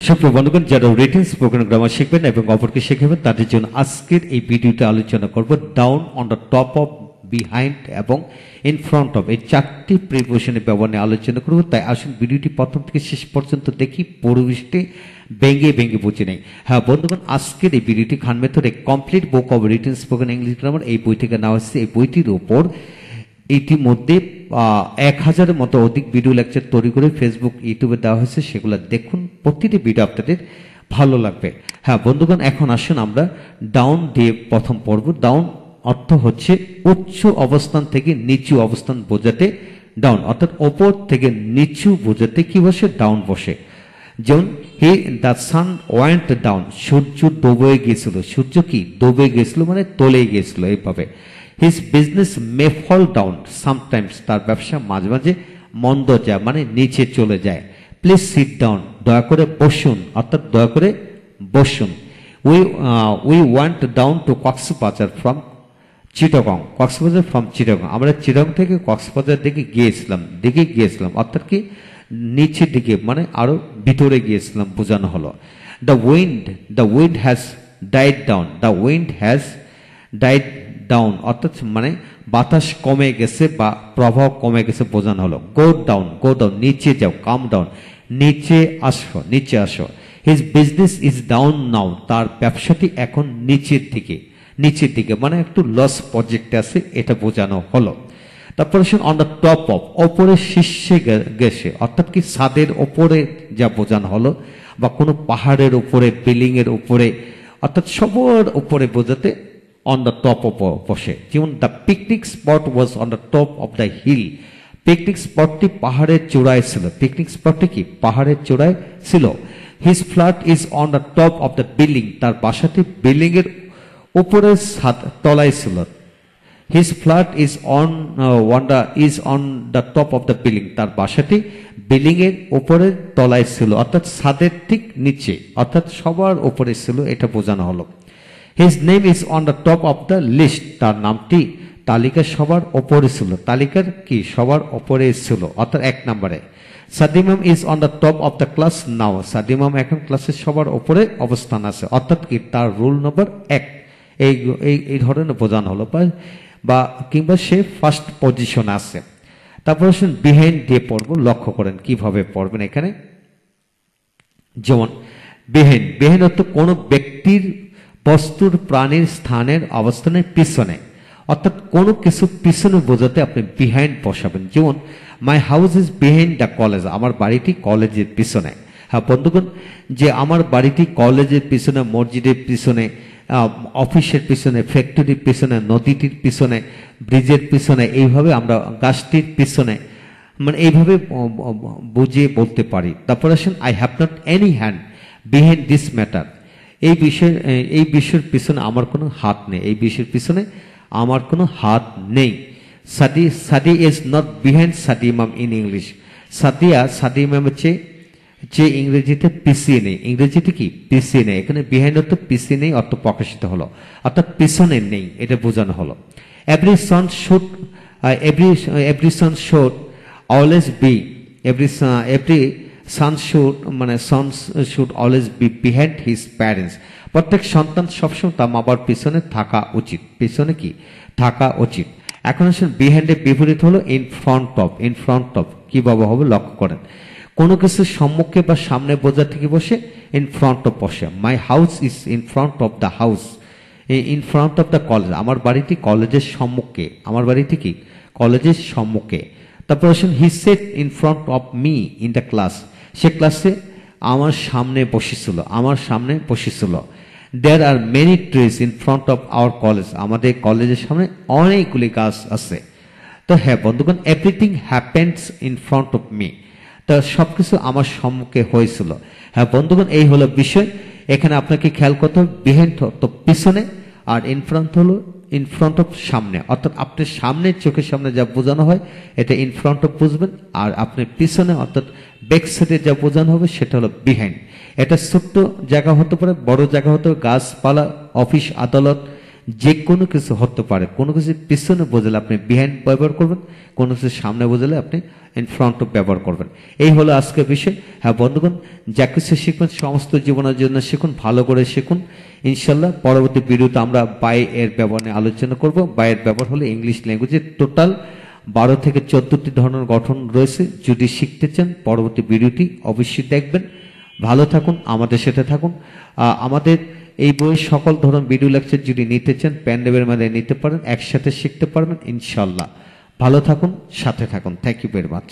সুপ্রিয় বন্ধুগণ, যারা রিটেন স্পোকেন গ্রামার শিখবেন এবং অপরকে শেখাবেন তাদের জন্য আজকের এই ভিডিওতে আলোচনা করব down, on the top of, behind এবং ইন ফ্রন্ট অফ, এই চারটি প্রিপোজিশনের ব্যবহার নিয়ে আলোচনা করব। তাই আসুন ভিডিওটি প্রথম থেকে শেষ পর্যন্ত দেখি, পরিবেশটি ভেঙে ভেঙে বুঝে নেই। হ্যাঁ বন্ধুগণ, আজকের এই ভিডিওটি খান মেথডে complete book of written spoken English grammar এই বই থেকে নেওয়া হচ্ছে। এই বইটির উপর ইতিমধ্যে 1000-এর মতো অধিক ভিডিও লেকচার তৈরি করে ফেসবুক, ইউটিউবে দেওয়া হয়েছে। সেগুলো দেখুন, প্রতিটি ভিডিও আপনাদের ভালো লাগবে। হ্যাঁ বন্ধুগণ, এখন আসুন আমরা ডাউন দিয়ে প্রথম পড়ব। ডাউন অর্থ হচ্ছে উচ্চ অবস্থান থেকে নিচু অবস্থান বোঝাতে ডাউন, অর্থাৎ ওপর থেকে নিচু বোঝাতে কি বসে? ডাউন বসে। যেমন দ্য সান ওয়েন্ট ডাউন, সূর্য ডুবে গিয়েছিল। সূর্য কি? ডুবে গিয়েছিল মানে তলে গিয়েছিল, এইভাবে। হিজ বিজনেস মে ফল ডাউন সামটাইমস, তার ব্যবসা মাঝে মাঝে মন্দ যায় মানে নিচে চলে যায়। প্লিজ সিট ডাউন, দয়া করে বসুন, অর্থাৎ দয়া করে বসুন। We want down to Cox's Bazar from Chittagong, Cox's Bazar from Chittagong, আমরা চিটাগং থেকে কক্সবাজার দিকে গিয়েছিলাম, অর্থাৎ কি নিচের দিকে মানে আরো ভিতরে গিয়েছিলাম বোঝানো হলো। The wind has died down, the wind has died down, অর্থাৎ মানে বাতাস কমে গেছে বা প্রভাব কমে গেছে বোঝানো হলো। গো ডাউন, নিচে যাও। কাম ডাউন, নিচে আসো। His business is down now, তার ব্যবসাটি এখন নিচের দিকে মানে একটু লস প্রজেক্ট আছে, এটা বোঝানো হলো। তারপরে অন দ্য টপ অফ, ওপরে শীর্ষে গেছে, অর্থাৎ কি ছাদের ওপরে যা বোঝানো হলো, বা কোনো পাহাড়ের উপরে, বিল্ডিং এর উপরে, অর্থাৎ সবার উপরে বোঝাতে on the top of বসে। যেমন the picnic spot was on the top of the hill, picnic স্পটটি পাহাড়ের চূড়ায় ছিল। পিকনিক স্পটটি কি? পাহাড়ের চূড়ায় ছিল। His flat is on the top of the building, তার বাসাটি বিল্ডিং এর উপরে তলায় ছিল। His flat is on the top of the building, তার বাসাটি বিল্ডিং এর উপরে তলায় ছিল, অর্থাৎ ছাদের ঠিক নিচে, অর্থাৎ সবার উপরে ছিল, এটা বোঝানো হলো। His name is on the top of the list, তার নামটি তালিকার সবার উপরে ছিল। তালিকার কি? সবার উপরে ছিল, অর্থাৎ 1 নম্বরে। সাদিমাম is on the top of the class now, সাদিমাম এখন ক্লাসের সবার উপরে অবস্থান আছে, অর্থাৎ কি তার রোল নম্বর 1, এই ধরনের বোঝানো হলো। বা কিংবা সে ফার্স্ট পজিশন আছে। তারপর আসুন বিহাইন্ড দিয়ে পড়বো। লক্ষ্য করেন কিভাবে পড়বেন এখানে। যেমন বিহাইন্ড অর্থ কোনো ব্যক্তির, বস্তুর, প্রাণীর, স্থানের, অবস্থানের পিছনে, অর্থাৎ কোনো কিছু পিছনে বোঝাতে আপনি বিহাইন্ড বসাবেন। যেমন my house is behind the college, আমার বাড়িটি কলেজের পিছনে। হ্যাঁ বন্ধুগণ, যে আমার বাড়িটি কলেজের পিছনে, মসজিদের পিছনে, অফিসের পিছনে, ফ্যাক্টরির পিছনে, নদীটির পিছনে, ব্রিজের পিছনে, এইভাবে আমরা গাছটির পিছনে, মানে এইভাবে বুঝিয়ে বলতে পারি। তারপর আসেন I have not any hand behind this matter, এই বিষয়ের পিছনে আমার কোনো হাত নেই, এই বিষয়ের পিছনে আমার কোনো হাত নেই। Sadi is not behind Sadimam in English, সাদিমামের চেয়ে ইংরেজিতে পিছিয়ে নেই। ইংরেজিতে কি? পিছিয়ে নেই। এখানে বিহাইন্ড অর্থ পিছিয়ে নেই অর্থ প্রকাশিত হলো, অর্থাৎ পিছনে নেই, এটা বোঝানো হলো। Every Son should always be, sons should always be behind his parents, প্রত্যেক সন্তান সবসময় তার মা বাবার পিছনে থাকা উচিত। পিছনে কি? থাকা উচিত। এখন আসেন বিহাইন্ডের বিপরীত হলো ইন ফ্রন্ট অফ। কিভাবে হবে লক্ষ্য করেন। কোনো কিছু সম্মুখে বা সামনে বোঝাতে কি বসে? ইন ফ্রন্ট অফ বসে। My house is in front of the house, in front of the college, আমার বাড়িটি কলেজের সম্মুখে, আমার বাড়িটি কি? কলেজের সম্মুখে। তারপর আসেন he sat in front of me in the class, সে ক্লাসে আমার সামনে বসেছিল। There are many trees in front of our college, আমাদের কলেজের সামনে অনেকগুলি গাছ আছে। তো হ্যাঁ বন্ধুগণ, everything happens in front of me, তো সবকিছু আমার সম্মুখে হয়েছিল। হ্যাঁ বন্ধুগণ, এই হলো বিষয়। এখানে আপনাকে খেয়াল করতে হবে বিহাইন্ড তো পিছনে, আর ইন ফ্রন্ট অফ সামনে, অর্থাৎ আপনার সামনে, চোখের সামনে যা বোঝানো হয় এটা ইন ফ্রন্ট অফ বুঝবেন, আর আপনার পিছনে অর্থাৎ ব্যাক সাইডে যা বোঝানো হবে সেটা হলো বিহাইন্ড। এটা ছোট্ট জায়গা হতে পারে, বড় জায়গা হতে পারে, গাছপালা, অফিস, আদালত, যে কোনো কিছু হতে পারে, কোনো কিছু পিছনে বোঝালে আপনি বিহাইন্ড ব্যবহার করবেন, কোনো কিছু সামনে বোঝালে আপনি ইন ফ্রন্ট অফ ব্যবহার করবেন। এই হলো আজকের বিষয়। হ্যাঁ বন্ধুগণ, যা কিছু শিখবেন সমস্ত জীবনের জন্য শিখুন, ভালো করে শিখুন। ইনশাল্লাহ পরবর্তী ভিডিওতে আমরা বাই এর ব্যবহার নিয়ে আলোচনা করব। বাই এর ব্যবহার হলো ইংলিশ ল্যাঙ্গুয়েজের টোটাল 12 থেকে 14টি ধরনের গঠন রয়েছে। যদি শিখতে চান পরবর্তী ভিডিওটি অবশ্যই দেখবেন। ভালো থাকুন, আমাদের সাথে থাকুন। আমাদের এই বইয়ের সকল ধরনের ভিডিও লেকচার যদি নিতে চান প্যান্ডেবের মাধ্যমে নিতে পারেন, একসাথে শিখতে পারবেন ইনশাল্লাহ। ভালো থাকুন, সাথে থাকুন। Thank you very much.